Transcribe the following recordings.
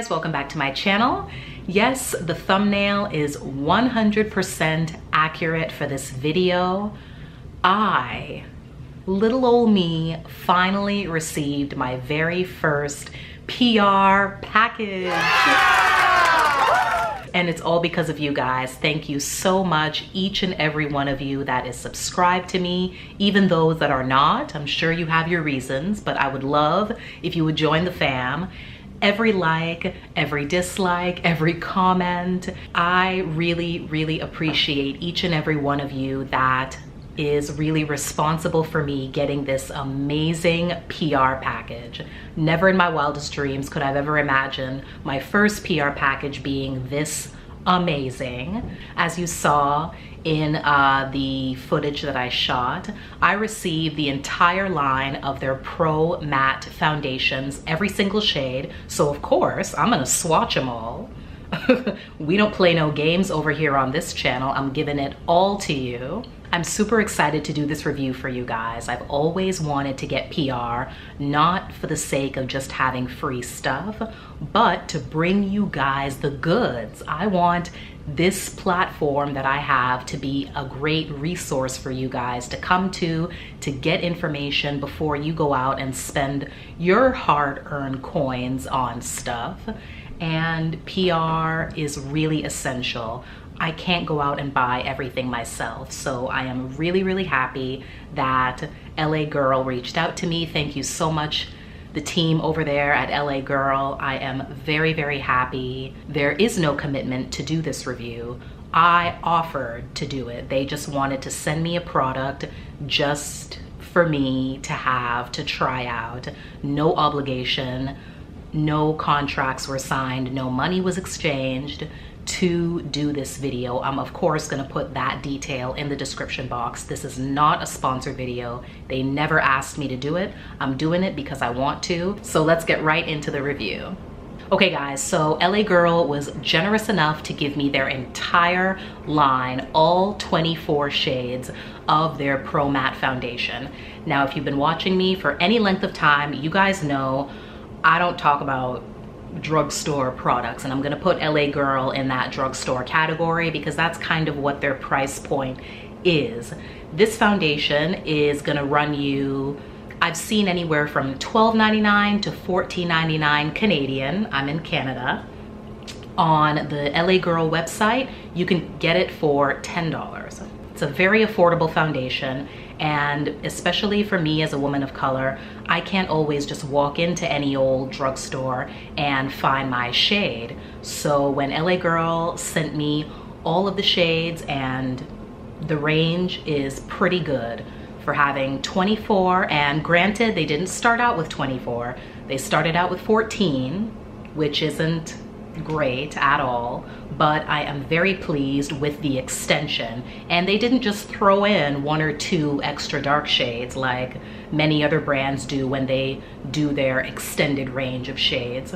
guys, welcome back to my channel. Yes, the thumbnail is 100% accurate for this video. Little old me, finally received my very first PR package. And it's all because of you guys. Thank you so much, each and every one of you that is subscribed to me, even those that are not. I'm sure you have your reasons, but I would love if you would join the fam. Every like, every dislike, every comment, I really appreciate each and every one of you that is really responsible for me getting this amazing PR package. Never in my wildest dreams could I've ever imagined my first PR package being this amazing. As you saw in the footage that I shot, I received the entire line of their Pro Matte foundations, every single shade. So of course, I'm gonna swatch them all. We don't play no games over here on this channel. I'm giving it all to you. I'm super excited to do this review for you guys. I've always wanted to get PR, not for the sake of just having free stuff, but to bring you guys the goods. I want this platform that I have to be a great resource for you guys to come to get information before you go out and spend your hard-earned coins on stuff. And PR is really essential. I can't go out and buy everything myself. So I am really happy that LA Girl reached out to me. Thank you so much, the team over there at LA Girl. I am very happy. There is no commitment to do this review. I offered to do it. They just wanted to send me a product just for me to have, to try out. No obligation, no contracts were signed, no money was exchanged to do this video. I'm of course gonna put that detail in the description box. This is not a sponsored video. They never asked me to do it. I'm doing it because I want to. So let's get right into the review. Okay guys, so LA Girl was generous enough to give me their entire line, all 24 shades of their Pro Matte foundation. Now, if you've been watching me for any length of time, you guys know I don't talk about drugstore products, and I'm gonna put LA Girl in that drugstore category because that's kind of what their price point is. This foundation is gonna run you, I've seen anywhere from $12.99 to $14.99 Canadian. I'm in Canada. On the LA Girl website, you can get it for $10. It's a very affordable foundation, and especially for me as a woman of color, I can't always just walk into any old drugstore and find my shade. So when LA Girl sent me all of the shades, and the range is pretty good for having 24, and granted, they didn't start out with 24. They started out with 14, which isn't great at all, but I am very pleased with the extension. And they didn't just throw in 1 or 2 extra dark shades like many other brands do when they do their extended range of shades.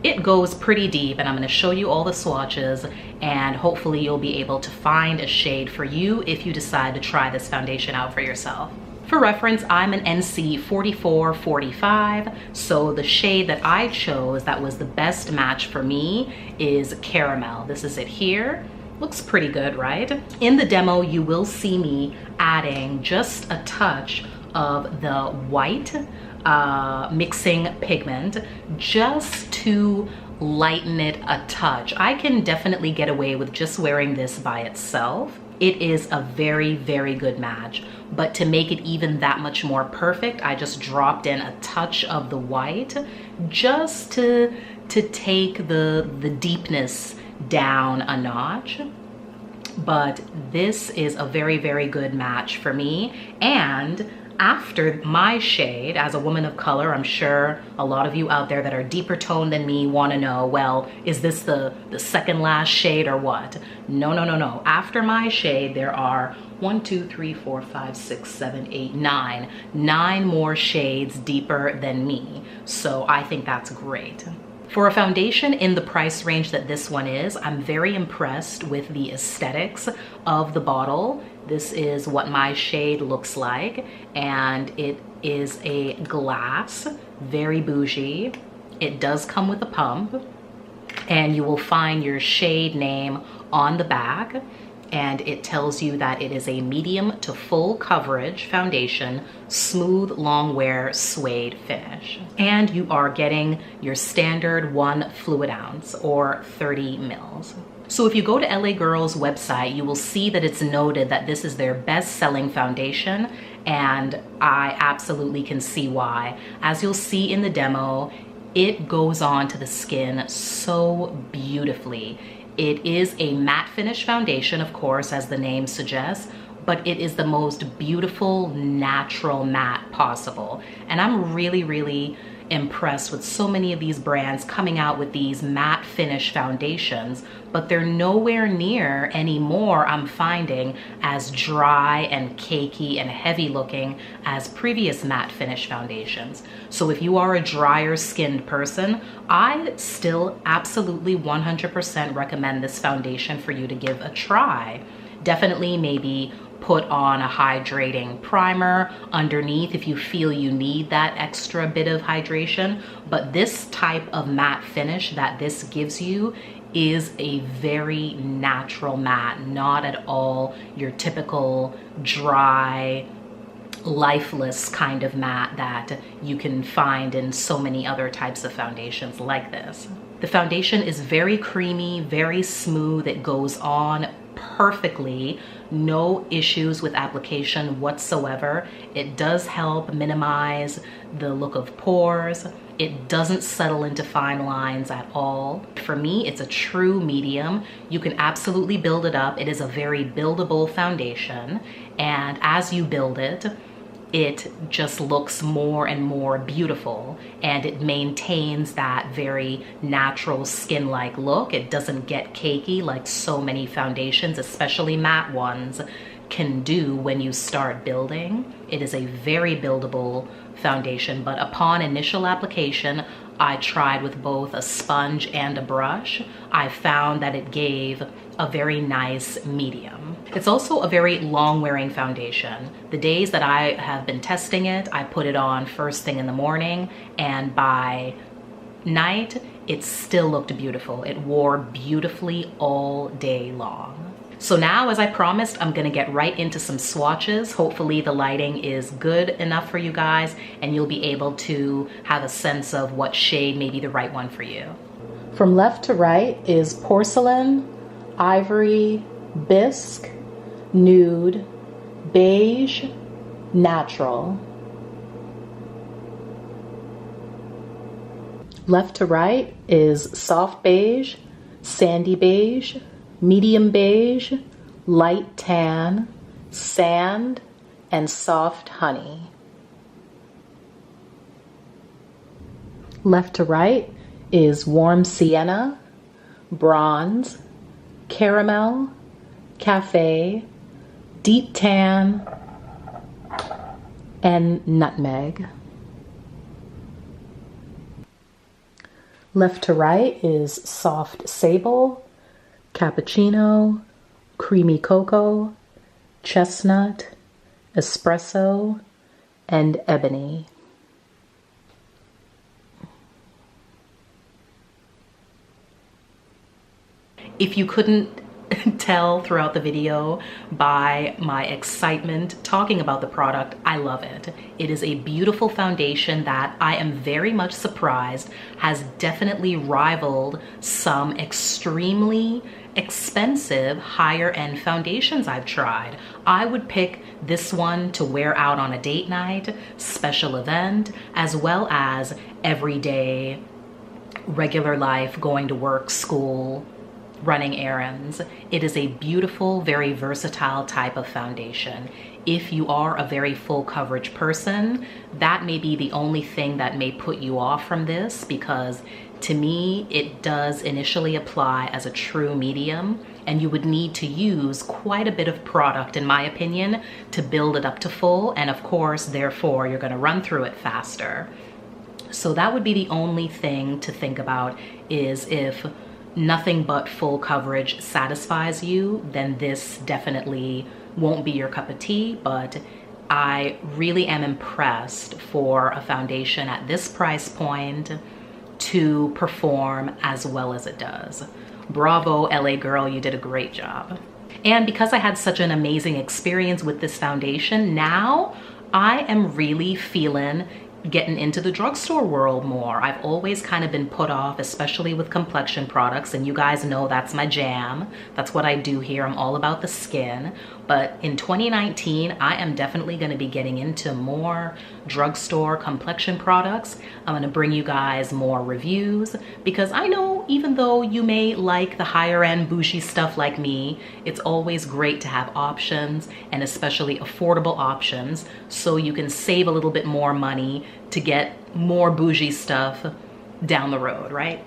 It goes pretty deep, and I'm going to show you all the swatches, and hopefully you'll be able to find a shade for you if you decide to try this foundation out for yourself. For reference, I'm an NC 4445, so the shade that I chose that was the best match for me is Caramel. This is it here. Looks pretty good, right? In the demo, you will see me adding just a touch of the white mixing pigment just to lighten it a touch. I can definitely get away with just wearing this by itself. It is a very good match, but to make it even that much more perfect, I just dropped in a touch of the white just to take the deepness down a notch. But this is a very good match for me. And after my shade, as a woman of color, I'm sure a lot of you out there that are deeper toned than me want to know, well, is this the second last shade or what? No. After my shade, there are 1, 2, 3, 4, 5, 6, 7, 8, 9. 9 more shades deeper than me. So I think that's great. For a foundation in the price range that this one is, I'm very impressed with the aesthetics of the bottle. This is what my shade looks like, and it is a glass, very bougie. It does come with a pump. and you will find your shade name on the back, and it tells you that it is a medium to full coverage foundation, smooth long wear suede finish. And you are getting your standard 1 fluid ounce or 30 mils. So if you go to LA Girl's website, you will see that it's noted that this is their best-selling foundation, and I absolutely can see why. As you'll see in the demo, it goes on to the skin so beautifully. It is a matte finish foundation, of course, as the name suggests, but it is the most beautiful, natural matte possible. And I'm really impressed with so many of these brands coming out with these matte finish foundations, but they're nowhere near anymore, I'm finding, as dry and cakey and heavy looking as previous matte finish foundations. So if you are a drier skinned person, I still absolutely 100% recommend this foundation for you to give a try. Definitely maybe put on a hydrating primer underneath if you feel you need that extra bit of hydration. But this type of matte finish that this gives you is a very natural matte, not at all your typical dry, lifeless kind of matte that you can find in so many other types of foundations like this. The foundation is very creamy, very smooth. It goes on perfectly, no issues with application whatsoever. It does help minimize the look of pores. It doesn't settle into fine lines at all. For me, it's a true medium. You can absolutely build it up. It is a very buildable foundation, and as you build it, it just looks more and more beautiful, and it maintains that very natural skin-like look. It doesn't get cakey like so many foundations, especially matte ones, can do when you start building. It is a very buildable foundation, but upon initial application, I tried with both a sponge and a brush. I found that it gave a very nice medium. It's also a very long wearing foundation. The days that I have been testing it, I put it on first thing in the morning, and by night, it still looked beautiful. It wore beautifully all day long. So now, as I promised, I'm gonna get right into some swatches. Hopefully the lighting is good enough for you guys and you'll be able to have a sense of what shade may be the right one for you. From left to right is porcelain, ivory, bisque, nude, beige, natural. Left to right is soft beige, sandy beige, medium beige, light tan, sand, and soft honey. Left to right is warm sienna, bronze, caramel, cafe, deep tan, and nutmeg. Left to right is soft sable, cappuccino, creamy cocoa, chestnut, espresso, and ebony. If you couldn't tell throughout the video by my excitement talking about the product, I love it. It is a beautiful foundation that I am very much surprised has definitely rivaled some extremely expensive higher end foundations I've tried. I would pick this one to wear out on a date night, special event, as well as everyday regular life, going to work, school, running errands. It is a beautiful, very versatile type of foundation. If you are a very full coverage person, that may be the only thing that may put you off from this, because to me, it does initially apply as a true medium, and you would need to use quite a bit of product, in my opinion, to build it up to full, and of course, therefore, you're gonna run through it faster. So that would be the only thing to think about, is if nothing but full coverage satisfies you, then this definitely won't be your cup of tea. But I really am impressed for a foundation at this price point, to perform as well as it does. Bravo, LA girl, you did a great job. And because I had such an amazing experience with this foundation, now I am really feeling getting into the drugstore world more. I've always kind of been put off, especially with complexion products, and you guys know that's my jam. That's what I do here. I'm all about the skin. But in 2019, I am definitely going to be getting into more drugstore complexion products. I'm going to bring you guys more reviews, because I know even though you may like the higher end bougie stuff like me, it's always great to have options, and especially affordable options, so you can save a little bit more money to get more bougie stuff down the road, right?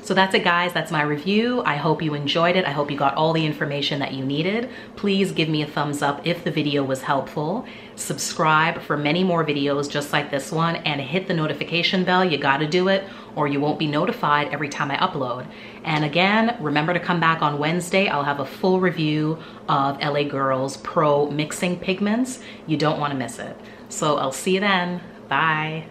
So that's it, guys. That's my review. I hope you enjoyed it. I hope you got all the information that you needed. Please give me a thumbs up if the video was helpful. Subscribe for many more videos just like this one, and hit the notification bell. You gotta do it, or you won't be notified every time I upload. And again, remember to come back on Wednesday. I'll have a full review of LA Girl's Pro Mixing Pigments. You don't wanna miss it. So I'll see you then. Bye.